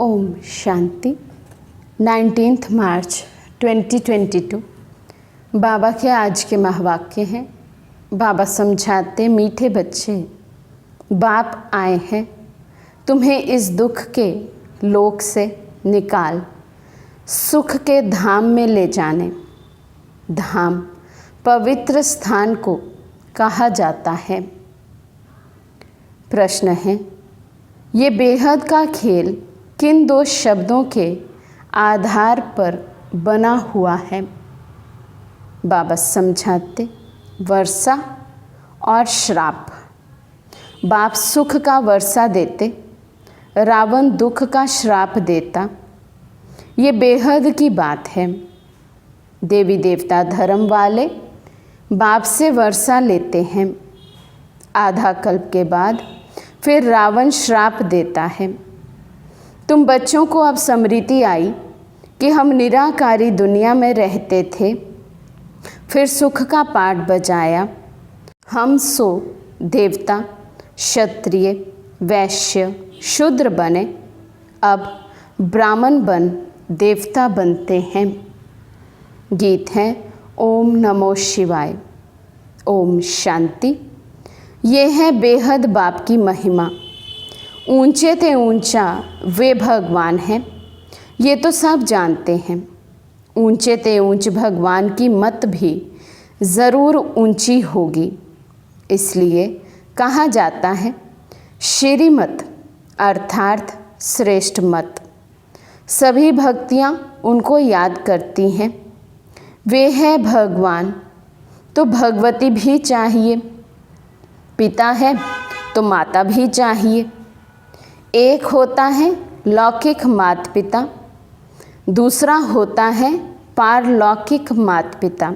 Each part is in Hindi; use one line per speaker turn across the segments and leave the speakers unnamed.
ओम शांति। 19 मार्च 2022 बाबा के आज के महावाक्य हैं। बाबा समझाते, मीठे बच्चे, बाप आए हैं तुम्हें इस दुख के लोक से निकाल सुख के धाम में ले जाने। धाम पवित्र स्थान को कहा जाता है। प्रश्न है, ये बेहद का खेल किन दो शब्दों के आधार पर बना हुआ है? बाबा समझाते, वर्षा और श्राप। बाप सुख का वर्षा देते, रावण दुख का श्राप देता। ये बेहद की बात है। देवी देवता धर्म वाले बाप से वर्षा लेते हैं। आधा कल्प के बाद फिर रावण श्राप देता है। तुम बच्चों को अब स्मृति आई कि हम निराकारी दुनिया में रहते थे, फिर सुख का पाठ बजाया। हम सो देवता, क्षत्रिय, वैश्य, शूद्र बने, अब ब्राह्मण बन देवता बनते हैं। गीत है ओम नमो शिवाय। ओम शांति। ये है बेहद बाप की महिमा। ऊंचे थे ऊंचा वे भगवान हैं, ये तो सब जानते हैं। ऊंचे थे ऊंच भगवान की मत भी ज़रूर ऊंची होगी। इसलिए कहा जाता है श्रीमत अर्थात श्रेष्ठ मत। सभी भक्तियाँ उनको याद करती हैं। वे है भगवान तो भगवती भी चाहिए। पिता है तो माता भी चाहिए। एक होता है लौकिक माता पिता, दूसरा होता है पारलौकिक माता पिता।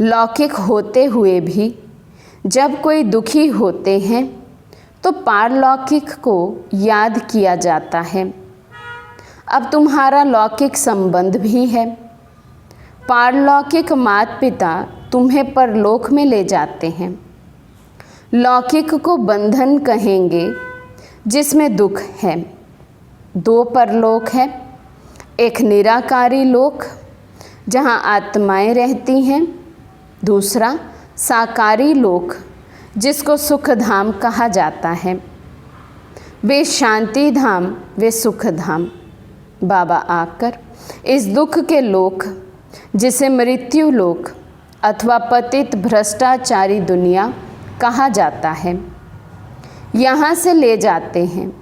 लौकिक होते हुए भी जब कोई दुखी होते हैं तो पारलौकिक को याद किया जाता है। अब तुम्हारा लौकिक संबंध भी है। पारलौकिक माता पिता तुम्हें परलोक में ले जाते हैं। लौकिक को बंधन कहेंगे जिसमें दुख है। दो परलोक है, एक निराकारी लोक जहाँ आत्माएं रहती हैं, दूसरा साकारी लोक जिसको सुख धाम कहा जाता है। वे शांति धाम, वे सुख धाम। बाबा आकर इस दुख के लोक जिसे मृत्यु लोक अथवा पतित भ्रष्टाचारी दुनिया कहा जाता है, यहाँ से ले जाते हैं।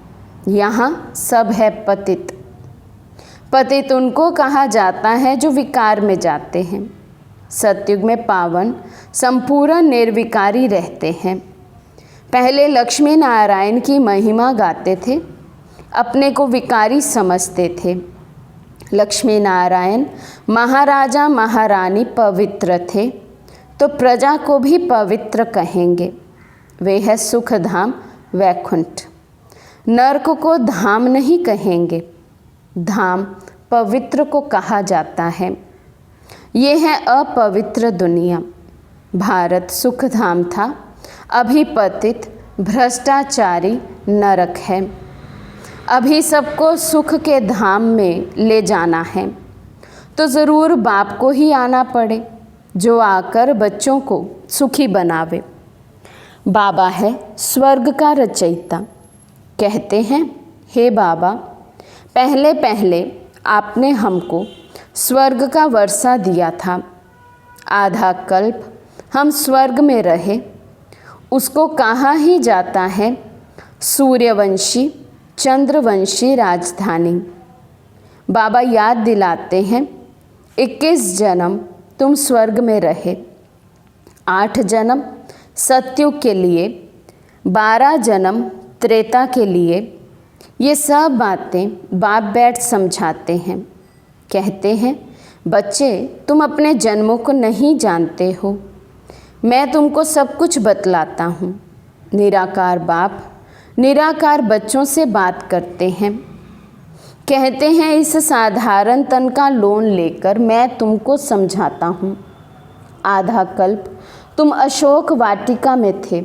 यहाँ सब है पतित। पतित उनको कहा जाता है जो विकार में जाते हैं। सतयुग में पावन संपूर्ण निर्विकारी रहते हैं। पहले लक्ष्मी नारायण की महिमा गाते थे, अपने को विकारी समझते थे। लक्ष्मी नारायण महाराजा महारानी पवित्र थे तो प्रजा को भी पवित्र कहेंगे। वे है सुख धाम वैकुंठ। नरक को धाम नहीं कहेंगे, धाम पवित्र को कहा जाता है। ये है अपवित्र दुनिया। भारत सुख धाम था, अभी पतित भ्रष्टाचारी नरक है। अभी सबको सुख के धाम में ले जाना है तो ज़रूर बाप को ही आना पड़े, जो आकर बच्चों को सुखी बनावे। बाबा है स्वर्ग का रचयिता। कहते हैं, हे बाबा, पहले पहले आपने हमको स्वर्ग का वर्षा दिया था। आधा कल्प हम स्वर्ग में रहे, उसको कहा ही जाता है सूर्यवंशी चंद्रवंशी राजधानी। बाबा याद दिलाते हैं, 21 जन्म तुम स्वर्ग में रहे, 8 जन्म सत्युग के लिए, 12 जन्म त्रेता के लिए। ये सब बातें बाप बैठ समझाते हैं। कहते हैं, बच्चे तुम अपने जन्मों को नहीं जानते हो, मैं तुमको सब कुछ बतलाता हूँ। निराकार बाप निराकार बच्चों से बात करते हैं। कहते हैं, इस साधारण तन का लोन लेकर मैं तुमको समझाता हूँ। आधा कल्प तुम अशोक वाटिका में थे,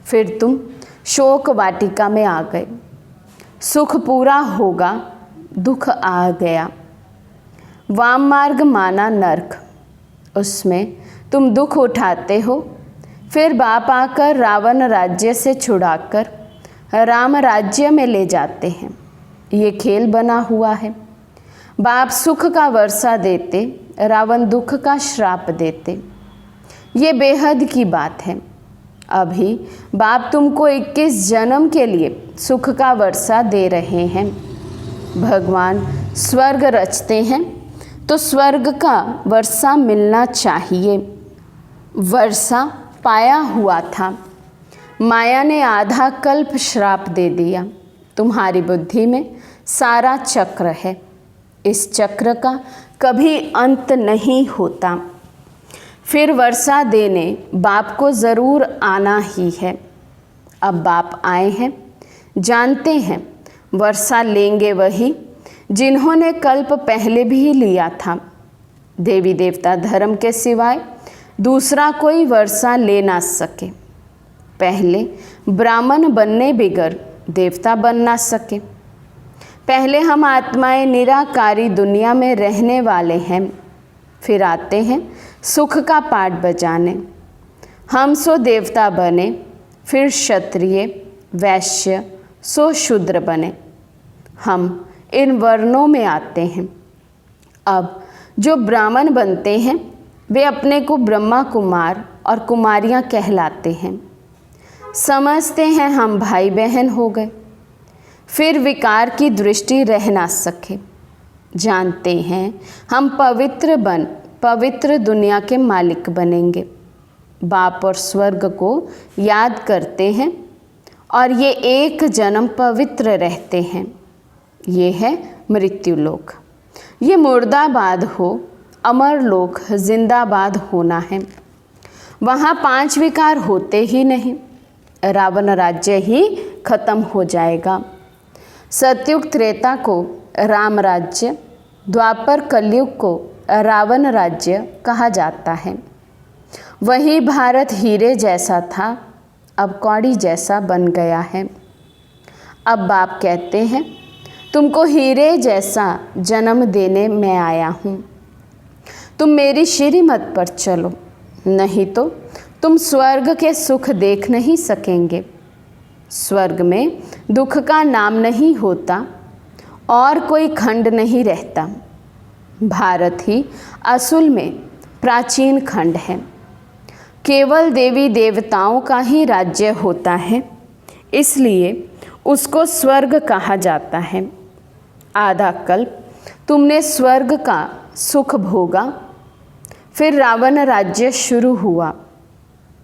फिर तुम शोक वाटिका में आ गए। सुख पूरा होगा, दुख आ गया। वाम मार्ग माना नरक, उसमें तुम दुख उठाते हो। फिर बाप आकर रावण राज्य से छुड़ाकर राम राज्य में ले जाते हैं। ये खेल बना हुआ है। बाप सुख का वर्षा देते, रावण दुख का श्राप देते। ये बेहद की बात है। अभी बाप तुमको 21 जन्म के लिए सुख का वर्षा दे रहे हैं। भगवान स्वर्ग रचते हैं तो स्वर्ग का वर्षा मिलना चाहिए। वर्षा पाया हुआ था, माया ने आधा कल्प श्राप दे दिया। तुम्हारी बुद्धि में सारा चक्र है, इस चक्र का कभी अंत नहीं होता। फिर वर्षा देने बाप को ज़रूर आना ही है। अब बाप आए हैं, जानते हैं वर्षा लेंगे वही जिन्होंने कल्प पहले भी लिया था। देवी देवता धर्म के सिवाय दूसरा कोई वर्षा ले ना सके। पहले ब्राह्मण बनने बिगर देवता बन ना सके। पहले हम आत्माएं निराकारी दुनिया में रहने वाले हैं, फिर आते हैं सुख का पाठ बजाने। हम सो देवता बने, फिर क्षत्रिय वैश्य सो शूद्र बने। हम इन वर्णों में आते हैं। अब जो ब्राह्मण बनते हैं वे अपने को ब्रह्मा कुमार और कुमारियाँ कहलाते हैं। समझते हैं हम भाई बहन हो गए, फिर विकार की दृष्टि रह ना सके। जानते हैं हम पवित्र दुनिया के मालिक बनेंगे। बाप और स्वर्ग को याद करते हैं और ये एक जन्म पवित्र रहते हैं। ये है मृत्यु लोक। ये मुर्दाबाद हो, अमर लोक जिंदाबाद होना है। वहाँ 5 विकार होते ही नहीं, रावण राज्य ही खत्म हो जाएगा। सतयुग त्रेता को राम राज्य, द्वापर कलयुग को रावण राज्य कहा जाता है। वही भारत हीरे जैसा था, अब कौड़ी जैसा बन गया है। अब बाप कहते हैं तुमको हीरे जैसा जन्म देने मैं आया हूँ। तुम मेरी श्रीमत पर चलो, नहीं तो तुम स्वर्ग के सुख देख नहीं सकेंगे। स्वर्ग में दुख का नाम नहीं होता और कोई खंड नहीं रहता। भारत ही असल में प्राचीन खंड है। केवल देवी देवताओं का ही राज्य होता है, इसलिए उसको स्वर्ग कहा जाता है। आधा कल्प तुमने स्वर्ग का सुख भोगा, फिर रावण राज्य शुरू हुआ।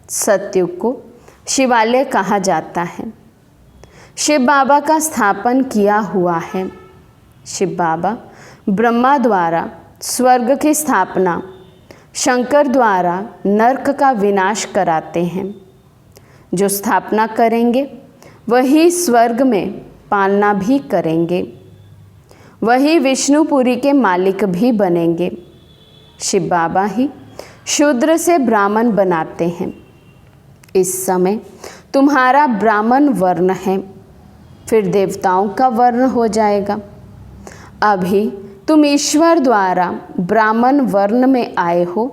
सतयुग को शिवालय कहा जाता है। शिव बाबा का स्थापन किया हुआ है। शिव बाबा ब्रह्मा द्वारा स्वर्ग की स्थापना, शंकर द्वारा नरक का विनाश कराते हैं। जो स्थापना करेंगे वही स्वर्ग में पालना भी करेंगे, वही विष्णुपुरी के मालिक भी बनेंगे। शिव बाबा ही शूद्र से ब्राह्मण बनाते हैं। इस समय तुम्हारा ब्राह्मण वर्ण है, फिर देवताओं का वर्ण हो जाएगा। अभी तुम ईश्वर द्वारा ब्राह्मण वर्ण में आए हो,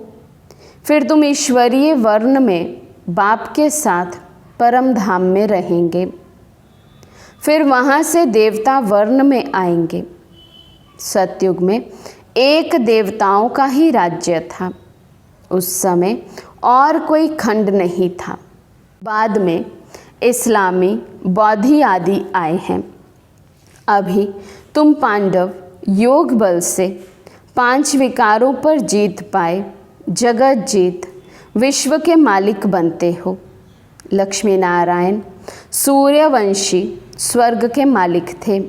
फिर तुम ईश्वरीय वर्ण में बाप के साथ परम धाम में रहेंगे। फिर वहाँ से देवता वर्ण में आएंगे। सतयुग में एक देवताओं का ही राज्य था। उस समय और कोई खंड नहीं था। बाद में इस्लामी, बौद्धी आदि आए हैं। अभी तुम पांडव योग बल से 5 विकारों पर जीत पाए जगत जीत विश्व के मालिक बनते हो। लक्ष्मी नारायण सूर्यवंशी स्वर्ग के मालिक थे।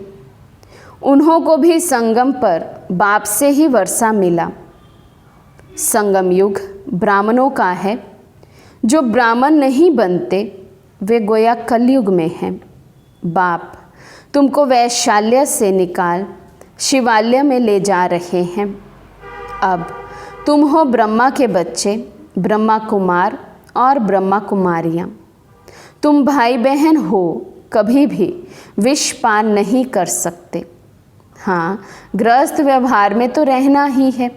उन्हों को भी संगम पर बाप से ही वर्षा मिला। संगम युग ब्राह्मणों का है। जो ब्राह्मण नहीं बनते वे गोया कलयुग में हैं। बाप तुमको वैशाल्य से निकाल शिवालय में ले जा रहे हैं। अब तुम हो ब्रह्मा के बच्चे, ब्रह्मा कुमार और ब्रह्मा कुमारियाँ। तुम भाई बहन हो कभी भी विष पान नहीं कर सकते। हाँ, गृहस्थ व्यवहार में तो रहना ही है,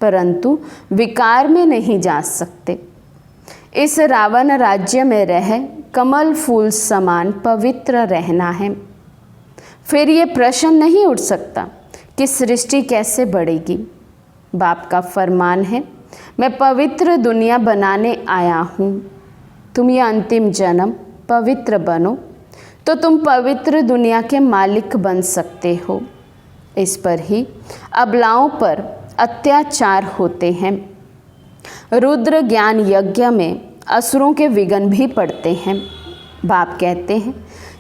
परंतु विकार में नहीं जा सकते। इस रावण राज्य में रह कमल फूल समान पवित्र रहना है। फिर ये प्रश्न नहीं उठ सकता कि सृष्टि कैसे बढ़ेगी। बाप का फरमान है, मैं पवित्र दुनिया बनाने आया हूँ। तुम ये अंतिम जन्म पवित्र बनो तो तुम पवित्र दुनिया के मालिक बन सकते हो। इस पर ही अबलाओं पर अत्याचार होते हैं। रुद्र ज्ञान यज्ञ में असुरों के विघ्न भी पड़ते हैं। बाप कहते हैं,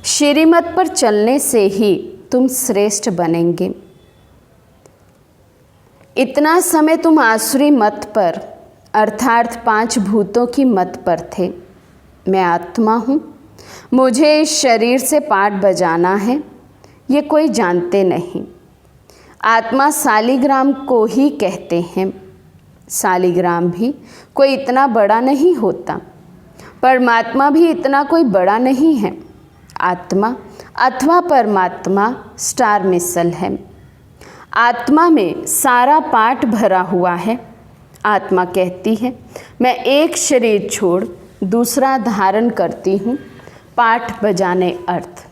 श्रीमत पर चलने से ही तुम श्रेष्ठ बनेंगे। इतना समय तुम आसुरी मत पर अर्थात 5 भूतों की मत पर थे। मैं आत्मा हूँ, मुझे इस शरीर से पाठ बजाना है, ये कोई जानते नहीं। आत्मा शालिग्राम को ही कहते हैं। शालिग्राम भी कोई इतना बड़ा नहीं होता, परमात्मा भी इतना कोई बड़ा नहीं है। आत्मा अथवा परमात्मा स्टार मिसल है। आत्मा में सारा पाठ भरा हुआ है। आत्मा कहती है, मैं एक शरीर छोड़ दूसरा धारण करती हूँ, पाठ बजाने अर्थ।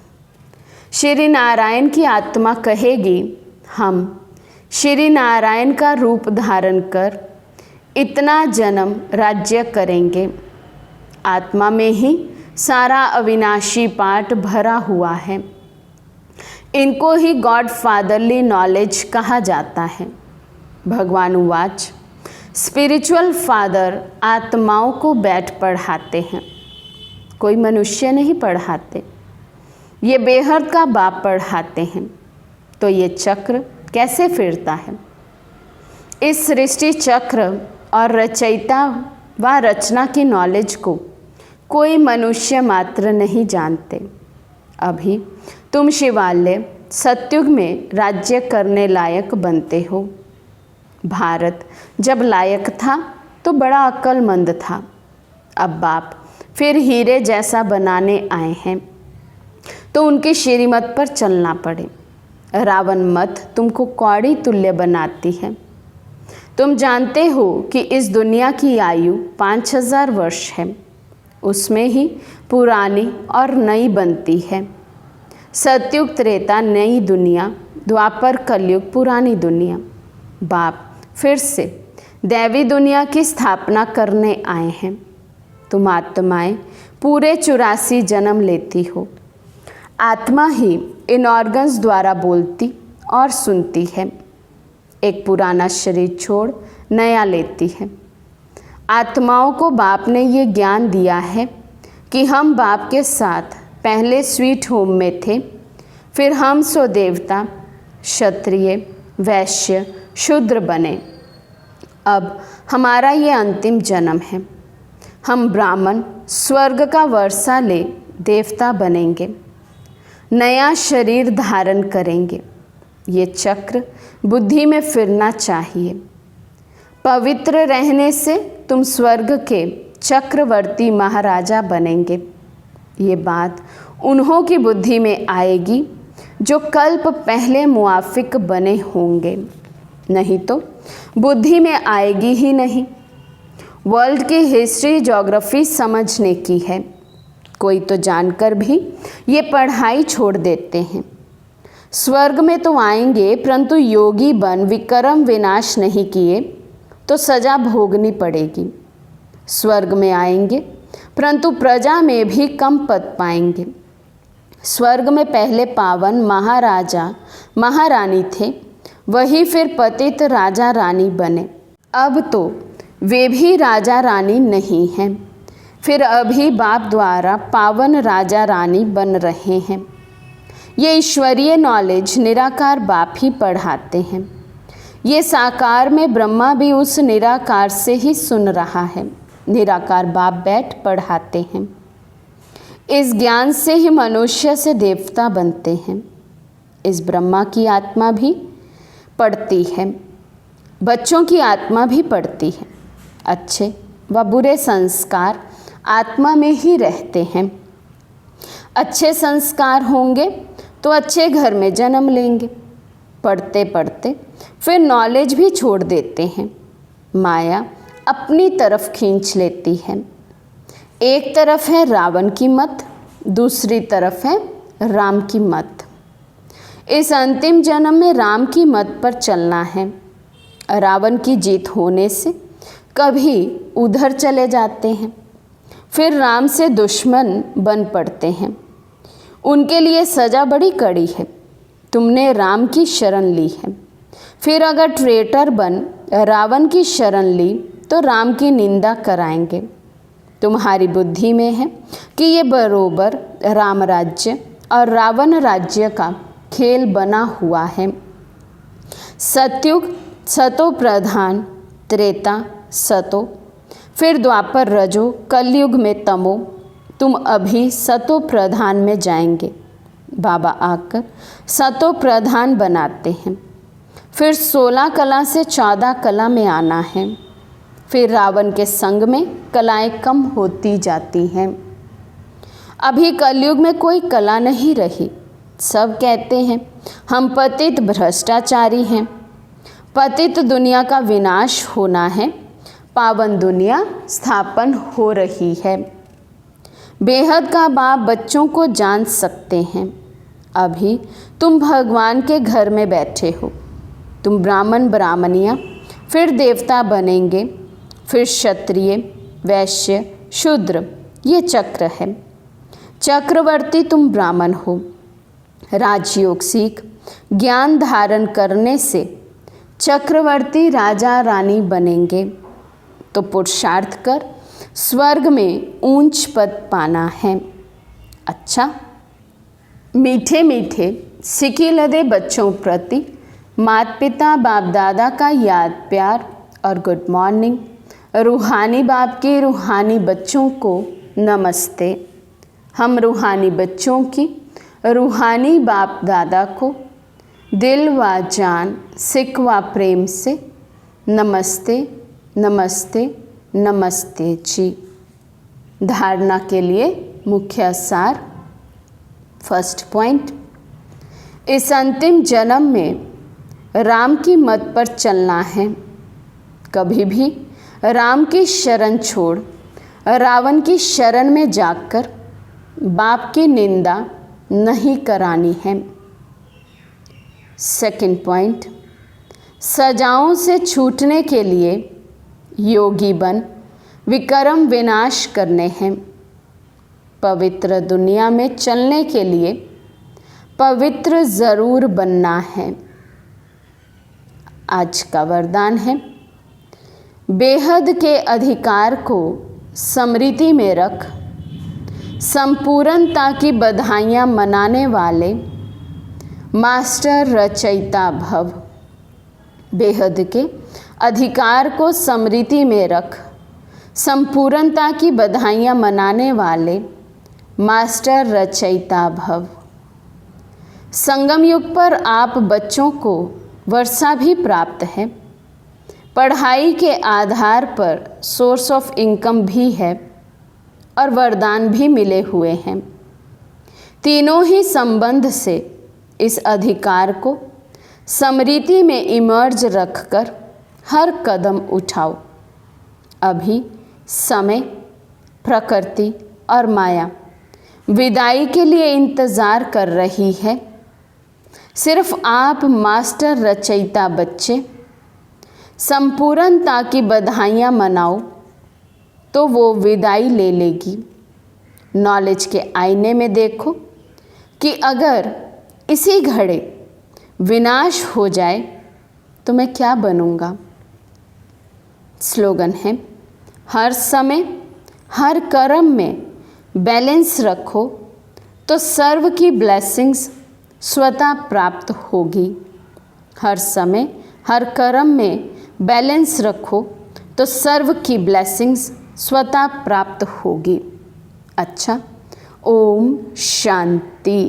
श्री नारायण की आत्मा कहेगी, हम श्री नारायण का रूप धारण कर इतना जन्म राज्य करेंगे। आत्मा में ही सारा अविनाशी पाठ भरा हुआ है। इनको ही गॉड फादरली नॉलेज कहा जाता है। भगवान उवाच, स्पिरिचुअल फादर आत्माओं को बैठ पढ़ाते हैं, कोई मनुष्य नहीं पढ़ाते। ये बेहद का बाप पढ़ाते हैं। तो ये चक्र कैसे फिरता है? इस सृष्टि चक्र और रचयिता व रचना की नॉलेज को कोई मनुष्य मात्र नहीं जानते। अभी तुम शिवालय सतयुग में राज्य करने लायक बनते हो। भारत जब लायक था तो बड़ा अक्लमंद था। अब बाप फिर हीरे जैसा बनाने आए हैं, तो उनकी श्रीमत पर चलना पड़े। रावण मत तुमको कौड़ी तुल्य बनाती है। तुम जानते हो कि इस दुनिया की आयु 5000 वर्ष है। उसमें ही पुरानी और नई बनती है। सतयुग त्रेता नई दुनिया, द्वापर कलयुग पुरानी दुनिया। बाप फिर से दैवी दुनिया की स्थापना करने आए हैं। तुम आत्माएं पूरे 84 जन्म लेती हो। आत्मा ही इन ऑर्गन्स द्वारा बोलती और सुनती है। एक पुराना शरीर छोड़ नया लेती है। आत्माओं को बाप ने ये ज्ञान दिया है कि हम बाप के साथ पहले स्वीट होम में थे, फिर हम सो देवता, क्षत्रिय, वैश्य, शूद्र बने। अब हमारा ये अंतिम जन्म है। हम ब्राह्मण स्वर्ग का वर्षा ले देवता बनेंगे, नया शरीर धारण करेंगे। ये चक्र बुद्धि में फिरना चाहिए। पवित्र रहने से तुम स्वर्ग के चक्रवर्ती महाराजा बनेंगे। ये बात उन्हों की बुद्धि में आएगी जो कल्प पहले मुआफिक बने होंगे, नहीं तो बुद्धि में आएगी ही नहीं। वर्ल्ड की हिस्ट्री ज्योग्राफी समझने की है। कोई तो जानकर भी ये पढ़ाई छोड़ देते हैं। स्वर्ग में तो आएंगे, परंतु योगी बन विक्रम विनाश नहीं किए तो सजा भोगनी पड़ेगी। स्वर्ग में आएंगे, परंतु प्रजा में भी कम पद पाएंगे। स्वर्ग में पहले पावन महाराजा महारानी थे, वही फिर पतित राजा रानी बने। अब तो वे भी राजा रानी नहीं हैं, फिर अभी बाप द्वारा पावन राजा रानी बन रहे हैं। ये ईश्वरीय नॉलेज निराकार बाप ही पढ़ाते हैं। ये साकार में ब्रह्मा भी उस निराकार से ही सुन रहा है। निराकार बाप बैठ पढ़ाते हैं। इस ज्ञान से ही मनुष्य से देवता बनते हैं। इस ब्रह्मा की आत्मा भी पढ़ती है, बच्चों की आत्मा भी पढ़ती है। अच्छे व बुरे संस्कार आत्मा में ही रहते हैं। अच्छे संस्कार होंगे तो अच्छे घर में जन्म लेंगे। पढ़ते पढ़ते फिर नॉलेज भी छोड़ देते हैं। माया अपनी तरफ खींच लेती है। एक तरफ है रावण की मत, दूसरी तरफ है राम की मत। इस अंतिम जन्म में राम की मत पर चलना है। रावण की जीत होने से कभी उधर चले जाते हैं, फिर राम से दुश्मन बन पड़ते हैं। उनके लिए सज़ा बड़ी कड़ी है। तुमने राम की शरण ली है, फिर अगर ट्रेटर बन रावण की शरण ली तो राम की निंदा कराएंगे। तुम्हारी बुद्धि में है कि ये बरोबर राम राज्य और रावण राज्य का खेल बना हुआ है। सतयुग सतो प्रधान, त्रेता सतो, फिर द्वापर रजो, कलयुग में तमो। तुम अभी सतो प्रधान में जाएंगे। बाबा आकर सतो प्रधान बनाते हैं। फिर 16 कला से 14 कला में आना है। फिर रावण के संग में कलाएं कम होती जाती हैं। अभी कलयुग में कोई कला नहीं रही। सब कहते हैं हम पतित भ्रष्टाचारी हैं। पतित दुनिया का विनाश होना है, पावन दुनिया स्थापन हो रही है। बेहद का बाप बच्चों को जान सकते हैं। अभी तुम भगवान के घर में बैठे हो। तुम ब्राह्मण ब्राह्मणियाँ, फिर देवता बनेंगे, फिर क्षत्रिय, वैश्य, शूद्र। ये चक्र है। चक्रवर्ती तुम ब्राह्मण हो। राजयोग सीख ज्ञान धारण करने से चक्रवर्ती राजा रानी बनेंगे। तो पुरुषार्थ कर स्वर्ग में ऊंच पद पाना है। अच्छा, मीठे मीठे सिकी लदे बच्चों प्रति माता पिता बाप दादा का याद प्यार और गुड मॉर्निंग। रूहानी बाप के रूहानी बच्चों को नमस्ते। हम रूहानी बच्चों की रूहानी बाप दादा को दिल व जान सिक व प्रेम से नमस्ते नमस्ते नमस्ते जी। धारणा के लिए मुख्य सार। फर्स्ट पॉइंट, इस अंतिम जन्म में राम की मत पर चलना है। कभी भी राम की शरण छोड़ रावण की शरण में जाकर बाप की निंदा नहीं करानी है। सेकंड पॉइंट, सजाओं से छूटने के लिए योगी बन विकर्म विनाश करने हैं। पवित्र दुनिया में चलने के लिए पवित्र ज़रूर बनना है। आज का वरदान है, बेहद के अधिकार को स्मृति में रख संपूर्णता की बधाइयाँ मनाने वाले मास्टर रचयिता भव। बेहद के अधिकार को स्मृति में रख संपूर्णता की बधाइयाँ मनाने वाले मास्टर रचयिता भव। संगम युग पर आप बच्चों को वर्षा भी प्राप्त है। पढ़ाई के आधार पर सोर्स ऑफ इनकम भी है और वरदान भी मिले हुए हैं। तीनों ही संबंध से इस अधिकार को स्मृति में इमर्ज रखकर हर कदम उठाओ। अभी समय, प्रकृति और माया विदाई के लिए इंतज़ार कर रही है। सिर्फ आप मास्टर रचयिता बच्चे संपूर्णता की बधाइयाँ मनाओ तो वो विदाई ले लेगी। नॉलेज के आईने में देखो कि अगर इसी घड़ी विनाश हो जाए तो मैं क्या बनूंगा। स्लोगन है, हर समय हर कर्म में बैलेंस रखो तो सर्व की ब्लेसिंग्स स्वतः प्राप्त होगी। हर समय हर कर्म में बैलेंस रखो तो सर्व की ब्लेसिंग्स स्वतः प्राप्त होगी। अच्छा, ओम शांति।